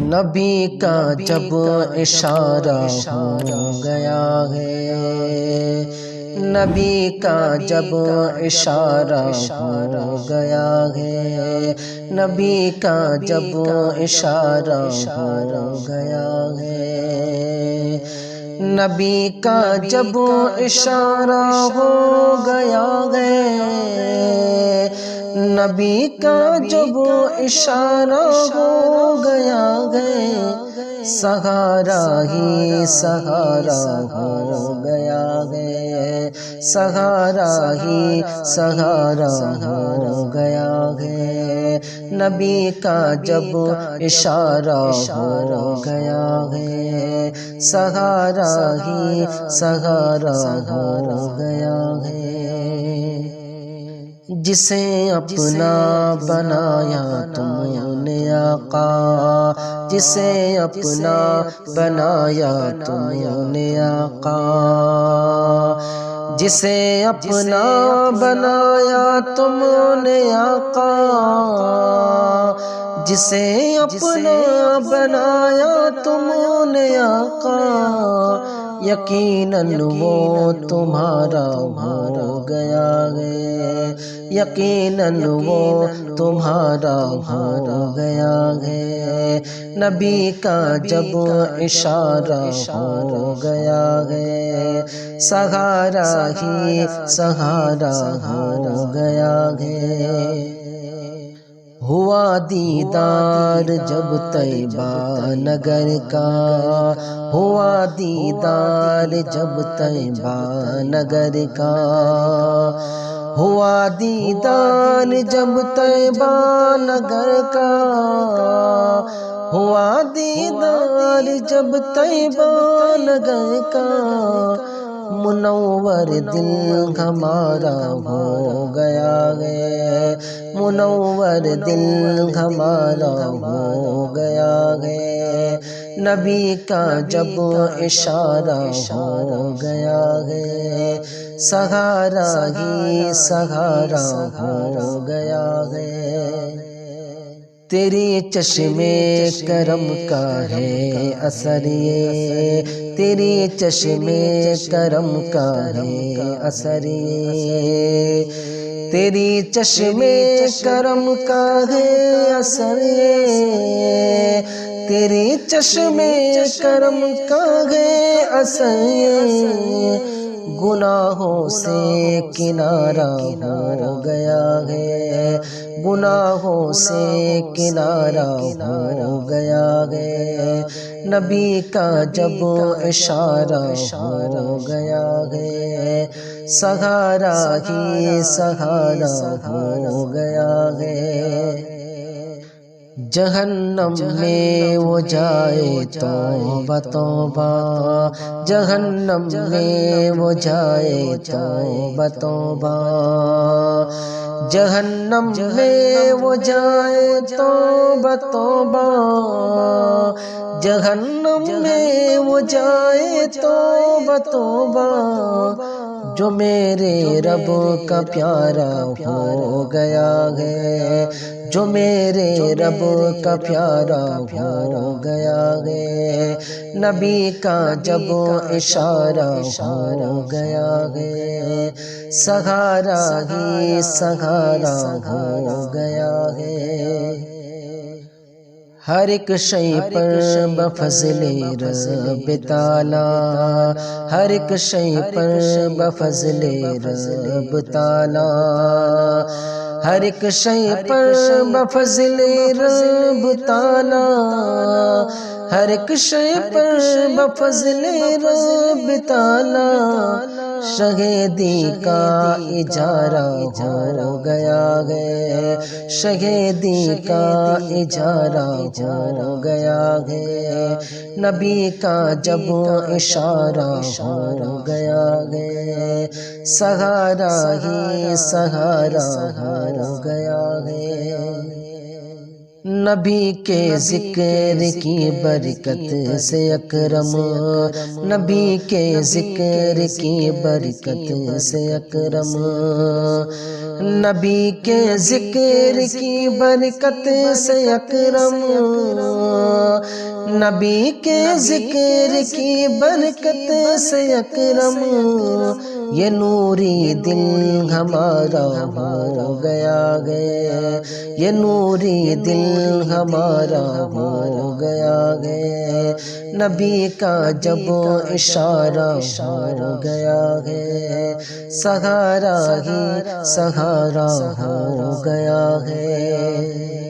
نبی کا جب اشارہ ہو گیا ہے، نبی کا جب اشارہ ہو گیا ہے، نبی کا جب اشارہ ہو گیا ہے، نبی کا جب اشارہ ہو گیا ہے، نبی کا جب اشارہ ہو گیا ہے، سہارا ہی سہارا ہو گیا ہے، سہارا ہی سہارا ہو گیا ہے، نبی کا جب اشارہ ہو گیا ہے، سہارا ہی سہارا ہو گیا ہے۔ جسے اپنا بنایا تم نے آقا، جسے اپنا بنایا تم نے آقا، جسے اپنا بنایا تم نے آقا، جسے اپنا بنایا تم نے آقا، یقیناً وہ تمہارا ہو گیا ہے، یقیناً وہ تمہارا ہو گیا ہے، نبی کا جب اشارہ ہو گیا ہے، سہارا ہی سہارا ہو گیا ہے۔ ہوا دیدار جب طیبہ نگر کا، ہوا دیدار جب طیبہ نگر کا، ہوا دیدار جب طیبہ نگر کا، ہوا دیدار جب طیبہ نگر کا، منور دل ہمارا ہو گیا ہے، منور دل ہمارا ہو گیا ہے، نبی کا جب اشارہ ہو گیا ہے، سہارا ہی سہارا ہو گیا ہے۔ تیری چشمے کرم کا ہے اثر یہ، تیری چشمے کرم کا ہے اثر یہ، تیری چشمے کرم کا ہے اثر یہ، تیری چشمے کرم کا ہے اثر یہ، گناہوں سے کنارہ ہو گیا ہے، گناہوں سے کنارہ ہو گیا ہے، نبی کا جب اشارہ ہو گیا ہے، سہارا ہی سہارا ہو گیا ہے۔ جہنم میں وہ جائے توبہ توبہ، جہنم میں وہ جائے توبہ توبہ، جہنم میں وہ جائے توبہ توبہ، جہنم میں وہ جائے توبہ توبہ، جو میرے رب کا پیارا ہو گیا ہے، جو میرے رب کا پیارا ہو گیا ہے، نبی کا جب اشارہ ہو گیا ہے، سہارا ہی سہارا ہو گیا ہے۔ ہر ایک شے پر بفضل رب تعالی، ہر ایک شے پر بفضل رب تعالی، ہر ایک شے پر بفضل رب تعالی، ہر ایک شے پر بفضل رب تعالی، شہیدی کا اجارہ ہو گیا ہے، شہیدی کا اجارہ ہو گیا ہے، نبی کا جب اشارہ ہو گیا ہے، سہارا ہی سہارا ہو گیا ہے۔ نبی کے ذکر کی برکت سے اکرم، نبی کے ذکر کی برکت سے اکرم، نبی کے ذکر کی برکت سے اکرم، نبی کے ذکر کی برکت سے اکرم یہ نوری دل ہمارا ہو گیا گئے، یہ نوری دل ہمارا ہو گیا گئے، نبی کا جب اشارہ ہو گیا ہے، سہارا ہی سہارا ہو گیا ہے۔